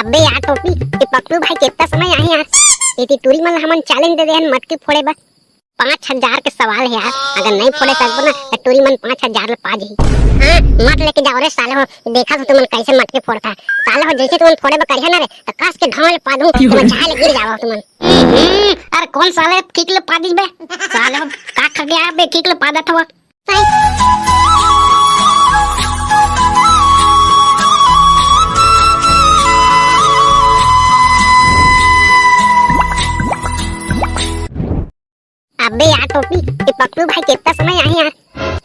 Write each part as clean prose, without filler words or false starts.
अबे यार टोपी ये पकड़ू भाई कितना समय आए यार। ये टूरी मन हमन चैलेंज दे देहन मटकी फोड़े बा 5000 के सवाल है यार। अगर नहीं फोड़े सकबो ना तो टूरी मन 5000 ले पा जाही। हां मत लेके जाओ रे साले हो, देखा तो तुमन कैसे मटकी फोड़ता है साले हो। जैसे तुमन फोड़े बा करिया ना रे तो कस के ढाल पा दूं तुमन झाले गिर जाओ तुमन। अरे कौन साले ठीक ले पा दी बे साले हो, का खा गया बे ठीक ले पा दा था। अबे यार टोपी ये पकड़ू भाई कितना समय आए यार।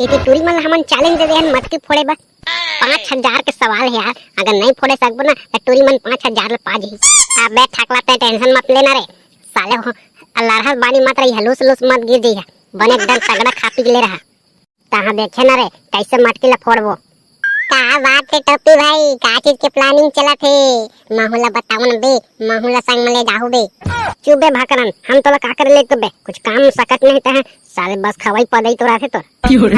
ये टूरी मन हमन चैलेंज दे देहन मटकी फोड़े बा 5000 के सवाल है यार। अगर नहीं फोड़े सकबो ना तो टूरी मन 5000 ले पा जाही। अबे ठकला ते टेंशन मत लेना रे साले हो, अल्लाह बानी मत रही हलूस लूस मत गिर जाइए, बने एकदम तगड़ा खा पी ले रहा। कहां देखे ना रे कैसे मटकी ला फोड़बो। का बात है टोपी भाई, का चीज के प्लानिंग चलत है माहौला बताओ न बे, माहौला संग में ले जाहू बे। चुप बे भाकरन, हम तोला का कर ले तो बे कुछ काम सकत नहीं ता है साले, बस खवाई पदई तो रहते तो।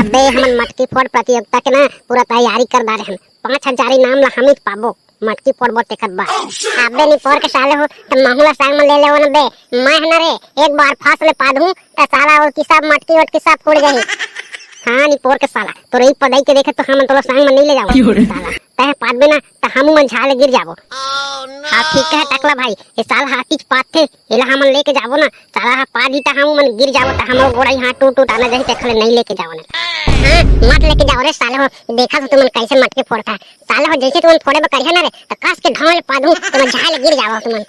अबे हमन मटकी फोड़ प्रतियोगिता के ना पूरा तैयारी कर दारे हन, 5000 इनाम ला हम ही पाबो मटकी फोड़बो तेकर बा। अबे नी फोड़ के साले हो तो माहौला संग में ले ले न बे, मैं न रे एक बार फास ले पा दूं त साला और किसा मटकी और किसा फोड़ जाही। हाँ नी पोर के साला तो रही पढ़ाई के देखे तो हम तोला संग में नहीं ले जाओ साला, तह पात बे ना तो हम मन झाले गिर जाबो। हां ठीक है टकला भाई, ये साल हाथी पात थे एला हम लेके जाबो ना साला, हा पा दी त हम मन गिर जाबो त हम गोड़ाई हाथ टूट टूट आना जही तखले नहीं लेके जाओ ना। हां मत लेके जाओ रे साले हो, देखा तो तुमन कैसे मटके फोड़ता है साले हो। जैसे तुमन फोड़े बा करिया ना रे तो कस के ढाल पा दूं तुमन झाले गिर जाओ तुमन।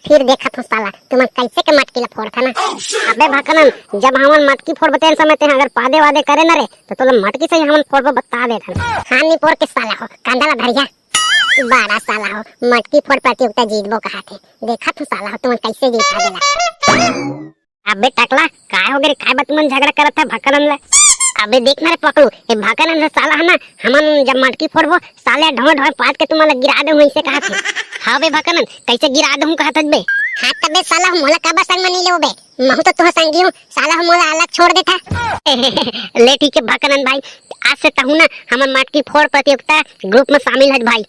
फिर देखा तो साला तुमन कैसे के मटकी ला फोड़ता ना। अबे भाकरन जब हमन मटकी फोड़बते समय ते अगर पादे वादे करे ना रे तो तोला मटकी से हमन फोड़बो बता दे थन। हां नी फोड़ के साला हो कांदा ला धरिया बारा साला हो, मटकी फोड़ प्रतियोगिता जीतबो कहा थे, देखा तो साला हो तुमन कैसे जीता देला। अबे टकला काय हो गए काय बा तुमन झगड़ा करत है भाकरन ले। अबे देख ना रे पकड़ू ये भाकरन से साला है ना, हमन जब मटकी फोड़बो साले ढो ढो पात के तुमन गिरा दे वैसे कहा थे। हां बे भाकरन कैसे गिरा दूं कहत बे। हां तबे साला मोला काबा संग में नहीं लेओ बे, महू तो तोह संगी हूं साला मोला अलग छोड़ देता। ले ठीक है भाकरन भाई, आज से तहु ना हमन मटकी फोड़ प्रतियोगिता ग्रुप में शामिल है भाई।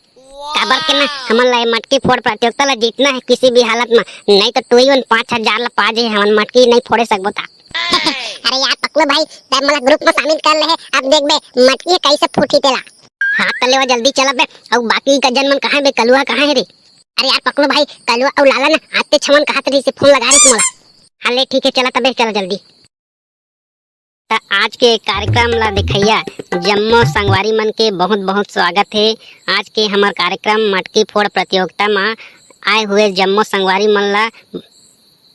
काबर के ना हमन ला मटकी फोड़ प्रतियोगिता ला जीतना है किसी भी हालत में, नहीं तो तू ही 5000 ला पा जे हमन मटकी नहीं फोड़े सकबो ता। अरे यार पकलो भाई तब मला ग्रुप में शामिल कर ले है, अब देख बे मटकी कैसे फूटी तेला। हां तले जल्दी चला बे, और बाकी का जन मन कहां बे कलुआ कहां है रे। अरे यार पकलो भाई कलुआ और लाला ना आते छमन कहत रही से फोन लगा रही मोला। हां ले ठीक है चला तबे चला जल्दी। त आज के कार्यक्रम ला दिखैया जम्मो संगवारी मन के बहुत बहुत स्वागत है। आज के हमार कार्यक्रम मटकी फोड़ प्रतियोगिता में आए हुए जम्मो संगवारी मन ला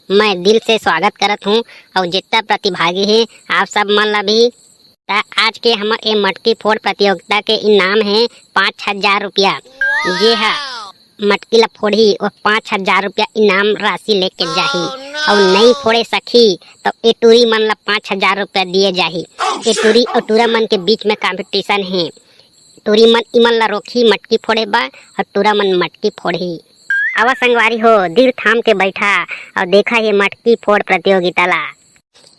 मैं दिल से स्वागत करत हूँ, और जितना प्रतिभागी है आप सब मन ला भी। आज के हमारे ये मटकी फोड़ प्रतियोगिता के इनाम है 5000 रुपया। जी हाँ मटकी ला फोड़ी और 5000 रुपया इनाम राशि लेके जाही, और नहीं फोड़े सकी तो ए टूरी मन ला 5000 रुपया दिए जाही। ए टूरी और टूरा मन के बीच में कंपटीशन है, टूरी मन इमन ला रोकी मटकी फोड़े बा और टूरा मन मटकी फोड़ी। आवा संगवारी हो दिल थाम के बैठा और देखा ये मटकी फोड़ प्रतियोगिता ला।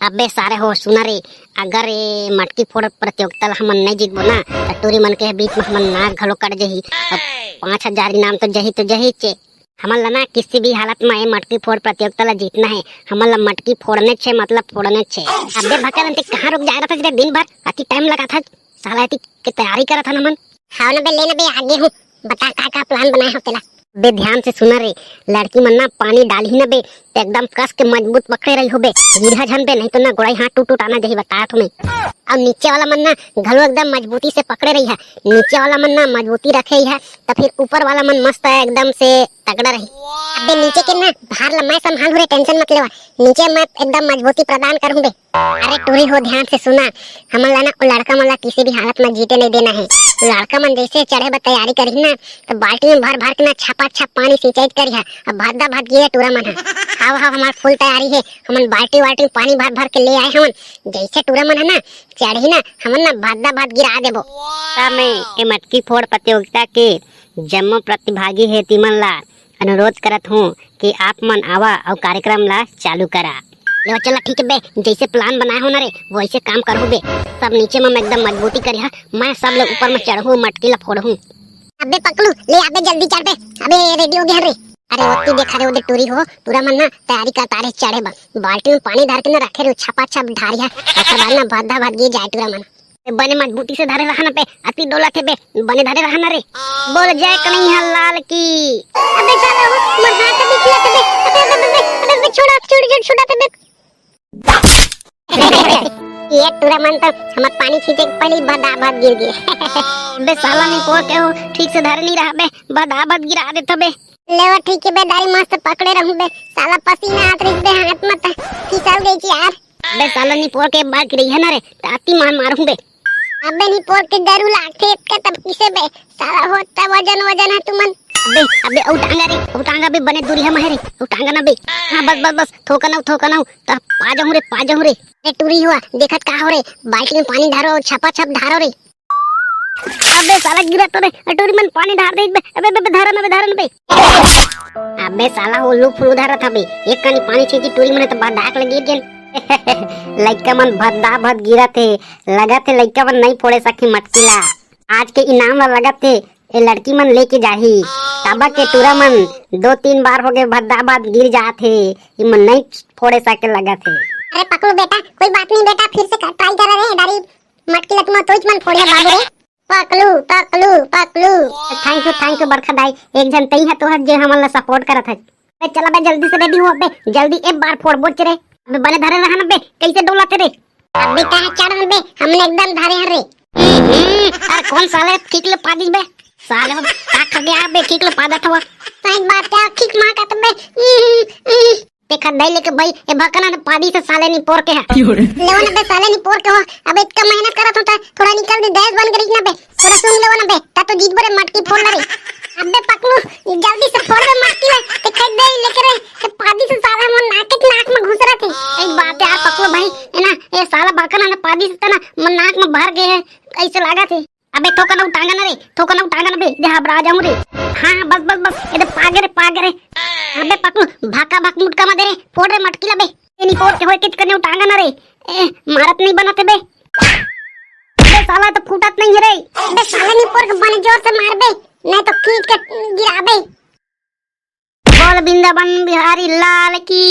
अबे सारे हो सुना रे, अगर ये मटकी फोड़ प्रतियोगिता ला हमन नहीं जीतबो ना तो टूरी मन के बीच में हमन नाक घलो कट जही, और 5000 इनाम तो जही चे। हमन ला ना किसी भी हालत में ये मटकी फोड़ प्रतियोगिता ला जीतना है, हमन ला मटकी फोड़ने छे मतलब फोड़ने छे। अबे भकरन ते कहां रुक जा रहा था दिन भर, अति टाइम लगा था साला की तैयारी करा था हमन। हां ना बे लेना बे आगे हूं, बता का प्लान बनाया हो तेला। बे ध्यान से सुना रे, लड़की मन ना पानी डाली ना बे तो एकदम कस के मजबूत पकड़े रही हो बे, गिरहा झन बे नहीं तो ना गोड़ाई हाथ टूट टूट आना जही बता तुम्हें। और नीचे वाला मन ना घलो एकदम मजबूती से पकड़े रही है, नीचे वाला मन ना मजबूती रखे है तो फिर ऊपर वाला मन मस्त है एकदम से तगड़ा रही। अबे नीचे के ना भार ला मैं संभाल रे, टेंशन मत लेवा, नीचे मैं एकदम मजबूती प्रदान करूं बे। अरे टूरी हो ध्यान से सुना, हमन ला ना लड़का मन ला किसी भी हालत में जीते नहीं देना है। लड़का मन जैसे चढ़े बा तैयारी करी ना तो बाल्टी में भर भर के ना छपा छप पानी सिंचाई करी है, अब भादा भाद गिरे टूरा मन है। हां हां हमार फुल तैयारी है, हमन बाल्टी वाल्टी पानी भर भर के ले आए हमन, जैसे टूरा मन है ना चढ़ी ना हमन ना भादा भाद गिरा देबो। मैं ए मटकी फोड़ प्रतियोगिता के जम्मो प्रतिभागी है तिमन ला अनुरोध करत हूँ कि आप मन आवा और कार्यक्रम ला चालू करा। ले चला ठीक है बे, जैसे प्लान बनाया हो ना रे वैसे काम करो बे। सब नीचे में एकदम मजबूती करिया, मैं सब लोग ऊपर में चढ़ू मटकी ला फोड़ू। अबे पकलू ले अबे जल्दी चढ़ बे। अबे रेडी हो गया रे। अरे ओती देखा रे ओदे टूरी हो पूरा मन ना तैयारी का तारे चढ़े बा। बाल्टी में पानी धर के ना रखे रे छपा छप ढारिया ओकर बाद ना भादा भाद गिर जाए टूरा मन। बने मजबूती से धरे रहना पे अति डोलत है बे बने धरे रहना रे। बोल जय कन्हैया लाल की। अबे साला मर हाथ दिखला बे। अबे छोड़ा छोड़ छोड़ा बे। ये टूरा मन तो हमर पानी खींचे के पहले भादा भाद गिर गए। बे साला नहीं पोर के हो ठीक से धर नहीं रहा बे भादा भाद गिरा दे तबे। लेवा ठीक है बे दाई मस्त पकड़े रहूं बे। साला पसीना आत रही बे हाथ मत फिसल गई थी यार। बे साला नहीं पोर के बात रही है ना रे ताती मार मारूं बे। अबे नहीं पोर के डरू लागते का तब किसे बे साला होता वजन है तुमन। अबे उठांगा रे उठांगा बे बने दूरी है महरे उठांगा ना बे। हां बस ठोका ना तब पा जाऊं रे। ए टूरी हुआ देखत का हो रे बाल्टी में पानी धारो छपा छप धारो रे। अबे साला गिरा तो रे टूरी मन पानी धार दे बे। अबे धारा ना बे। अबे साला उल्लू फुल्लू धारा था बे एक कनी पानी छींची टूरी मन तो दाग लगी गेल। लइका मन भद्दा भद गिरा थे लगा थे लइका मन नहीं फोड़े सके मटकीला। आज के इनाम ला लगा थे ए लड़की मन लेके जाही ताबा के टूरा मन 2-3 बार हो गए भद्दा भद गिर जाते ई मन नहीं फोड़े सके लगा थे। अरे पकड़ो बेटा कोई बात नहीं बेटा फिर से ट्राई करा रे डारी मटकीला तुम तो मन फोड़े बाबू रे। पकलू थैंक यू बरखा दाई एक जन तई है तोहर जे हमन ला सपोर्ट करत है। चला बे जल्दी से रेडी हो बे जल्दी एक बार फोड़ बोच रे। अबे बने धरे रहना बे कैसे डोलाते रे। अबे कहां चढ़ बे हमने एकदम धरे हैं रे। अरे कौन साले किकले पादिस बे साले का खा गया बे किकले पादा था सही बात क्या किक मार का बे देखा दई लेके भाई ए भकना ने पादी से साले नहीं पोर के है लेवन बे साले नहीं पोर के हो। अब इतना मेहनत करत होता थोड़ा निकल दे गैस बंद करी ना बे थोड़ा सुन लेवन बे ता तो जीत बरे मटकी फोड़ रे। अबे पकलू जल्दी से फोड़ दे मटकी रे ते खाई दे लेके रे ते पादी से साला मन नाक में घुस रहा थे। एक बात है यार पकलू भाई है ना ये साला भकना ने पादी से ना मन नाक में भर गए है ऐसे लगा थे। अबे ठोका ना उठांगा ना बे जे घबरा जाऊं रे। हां बस ये पागे रे। अबे पकलू भाका भाक मुटका मा दे रे फोड़ रे मटकीला बे नहीं फोड़ के होय किच करने उठांगा ना रे मारत नहीं बनते बे। अबे साला तो फूटत नहीं है रे। अबे साला नहीं फोड़ के बने जोर से मार बे नहीं तो खींच के गिरा बे। बोल वृंदावन बिहारी लाल की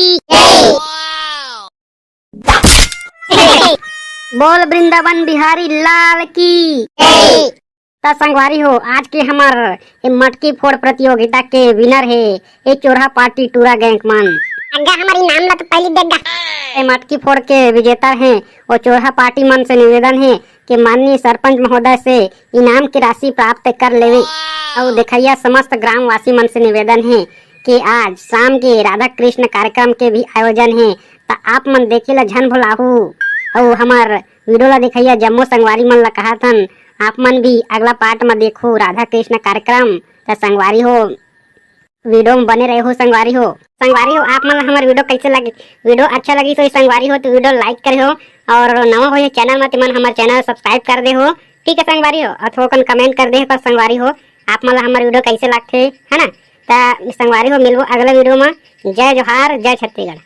बोल वृंदावन बिहारी लाल की। तो संगवारी हो आज के हमार मटकी फोड़ प्रतियोगिता के विनर है ये चोरहा पार्टी टूरा गैंग मन। अग्गा हमारी नाम ला तो पहली देगा। ये मटकी फोड़ के विजेता हैं और चोरहा पार्टी मन से निवेदन है कि माननीय सरपंच महोदय से इनाम की राशि प्राप्त कर लेवे। और देखिया समस्त ग्रामवासी मन से निवेदन है कि आज शाम के राधा कृष्ण कार्यक्रम के भी आयोजन है तो आप मन देखे ला झन भुलाहू और हमार वीडियो ला देखिया जम्मो संगवारी मन ला कहा थन आप मन भी अगला पार्ट में देखो राधा कृष्ण कार्यक्रम तो संगवारी हो वीडियो में बने रहे हो। संगवारी हो आप मन हमारे वीडियो कैसे लगे वीडियो अच्छा लगी तो संगवारी हो तो वीडियो लाइक करे हो और नवा हो चैनल में मन हमारे चैनल सब्सक्राइब कर दे हो ठीक है संगवारी हो अथवा कमेंट कर दे पर संगवारी हो आप मन हमारे वीडियो कैसे लगते है ना। तो संगवारी हो मिलबो अगला वीडियो में। जय जोहार जय छत्तीसगढ़।